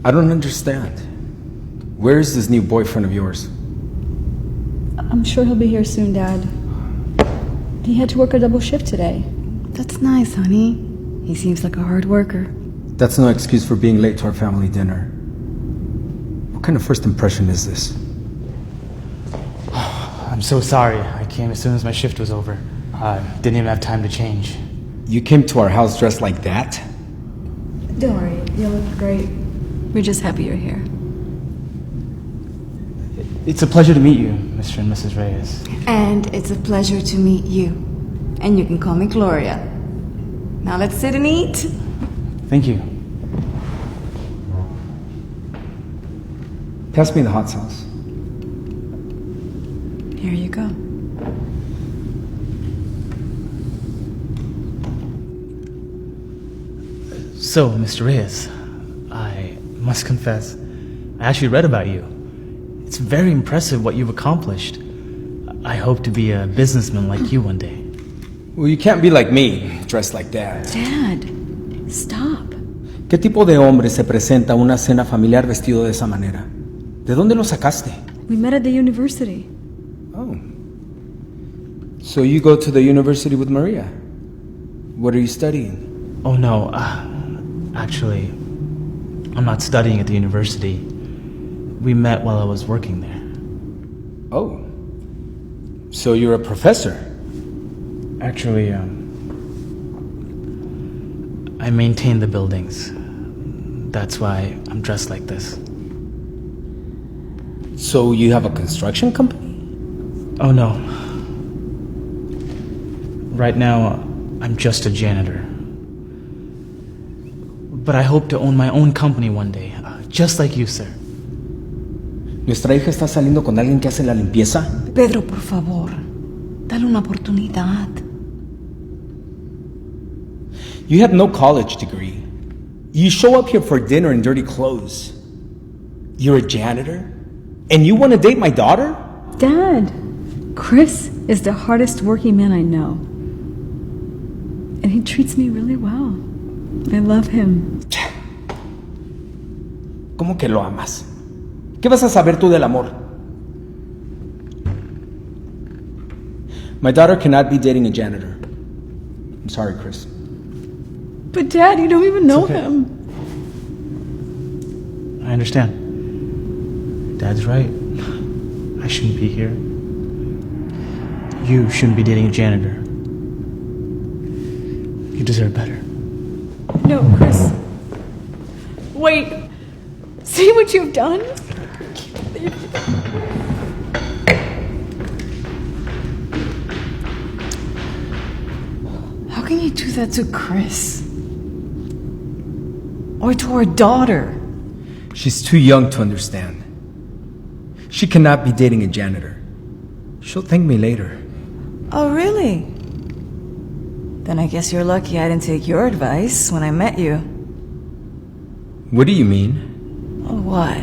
I don't understand. Where is this new boyfriend of yours? I'm sure he'll be here soon, Dad. He had to work a double shift today. That's nice, honey. He seems like a hard worker. That's no excuse for being late to our family dinner. What kind of first impression is this? I'm so sorry. I came as soon as my shift was over. Didn't even have time to change. You came to our house dressed like that? Don't worry, you look great. We're just happy you're here. It's a pleasure to meet you, Mr. and Mrs. Reyes. And it's a pleasure to meet you. And you can call me Gloria. Now let's sit and eat. Thank you. Pass me the hot sauce. Here you go. So, Mr. Reyes, I must confess, I actually read about you. It's very impressive what you've accomplished. I hope to be a businessman like you one day. Well, you can't be like me, dressed like that. Dad, stop. ¿Qué tipo de hombre se presenta a una cena familiar vestido de esa manera? ¿De dónde lo sacaste? We met at the university. Oh. So you go to the university with Maria? What are you studying? Oh no, actually, I'm not studying at the university. We met while I was working there. Oh. So you're a professor? Actually, I maintain the buildings. That's why I'm dressed like this. So you have a construction company? Oh no. Right now, I'm just a janitor. But I hope to own my own company one day, just like you, sir. ¿Nuestra hija está saliendo con alguien que hace la limpieza? Pedro, por favor. Dale una oportunidad. You have no college degree. You show up here for dinner in dirty clothes. You're a janitor? And you want to date my daughter? Dad, Chris is the hardest working man I know. And he treats me really well. I love him. ¿Cómo que lo amas? ¿Qué vas a saber tú del amor? My daughter cannot be dating a janitor. I'm sorry, Chris. But Dad, you don't even know okay. him. I understand. Dad's right. I shouldn't be here. You shouldn't be dating a janitor. You deserve better. No, Chris. Wait. See what you've done? How can you do that to Chris? Or to our daughter? She's too young to understand. She cannot be dating a janitor. She'll thank me later. Oh, really? Then I guess you're lucky I didn't take your advice when I met you. What do you mean? Oh, what?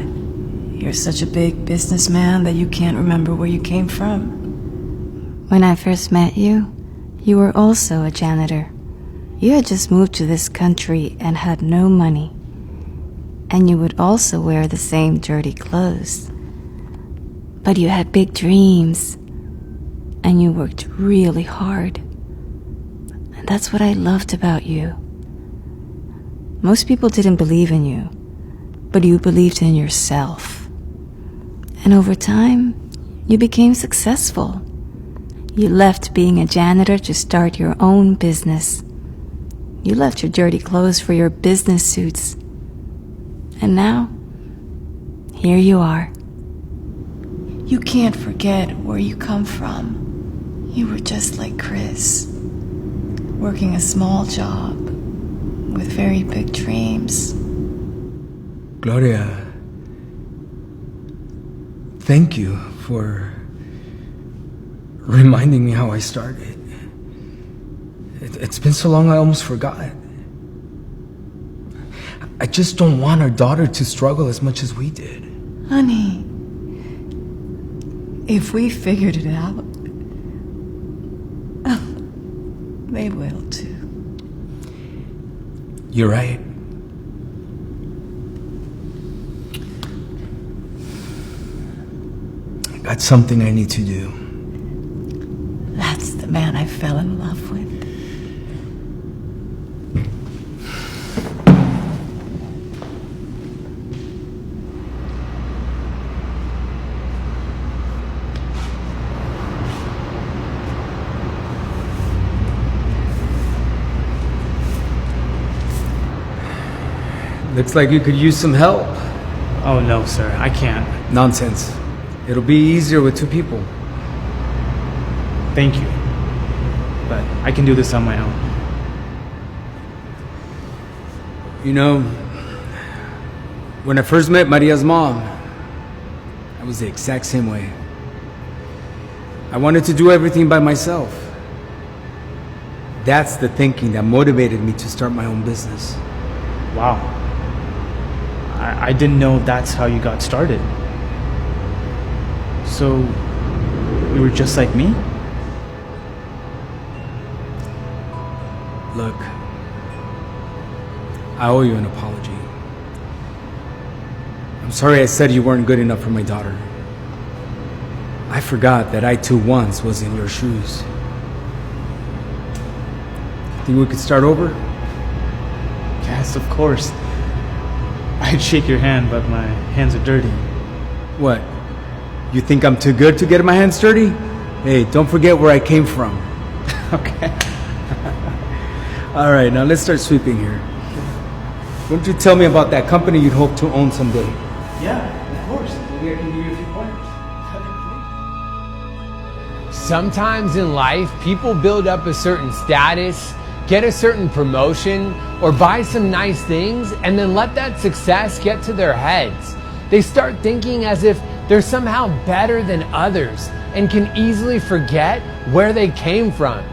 You're such a big businessman that you can't remember where you came from. When I first met you, you were also a janitor. You had just moved to this country and had no money. And you would also wear the same dirty clothes. But you had big dreams. And you worked really hard. And that's what I loved about you. Most people didn't believe in you, but you believed in yourself. And over time, you became successful. You left being a janitor to start your own business. You left your dirty clothes for your business suits. And now, here you are. You can't forget where you come from. You were just like Chris, working a small job with very big dreams. Gloria, thank you for reminding me how I started. It's been so long I almost forgot. I just don't want our daughter to struggle as much as we did. Honey, if we figured it out, they will too. You're right. got something I need to do. That's the man I fell in love with. Looks like you could use some help. Oh no, sir, I can't. Nonsense. It'll be easier with two people. Thank you. But I can do this on my own. You know, when I first met Maria's mom, I was the exact same way. I wanted to do everything by myself. That's the thinking that motivated me to start my own business. Wow. I didn't know that's how you got started. So, you were just like me? Look, I owe you an apology. I'm sorry I said you weren't good enough for my daughter. I forgot that I too once was in your shoes. Think we could start over? Yes, of course. I'd shake your hand, but my hands are dirty. What? You think I'm too good to get my hands dirty? Hey, don't forget where I came from. Okay. All right, now let's start sweeping here. Why don't you tell me about that company you'd hope to own someday? Yeah, of course. Maybe I can give you a few pointers. Sometimes in life, people build up a certain status, get a certain promotion, or buy some nice things, and then let that success get to their heads. They start thinking as if they're somehow better than others and can easily forget where they came from.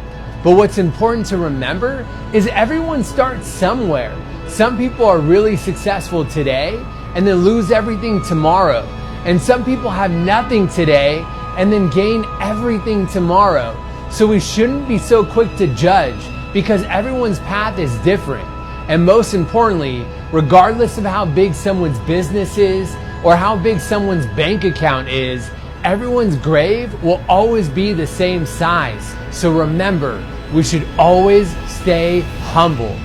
But what's important to remember is everyone starts somewhere. Some people are really successful today and then lose everything tomorrow. And some people have nothing today and then gain everything tomorrow. So we shouldn't be so quick to judge because everyone's path is different. And most importantly, regardless of how big someone's business is or how big someone's bank account is, everyone's grave will always be the same size. So remember, we should always stay humble.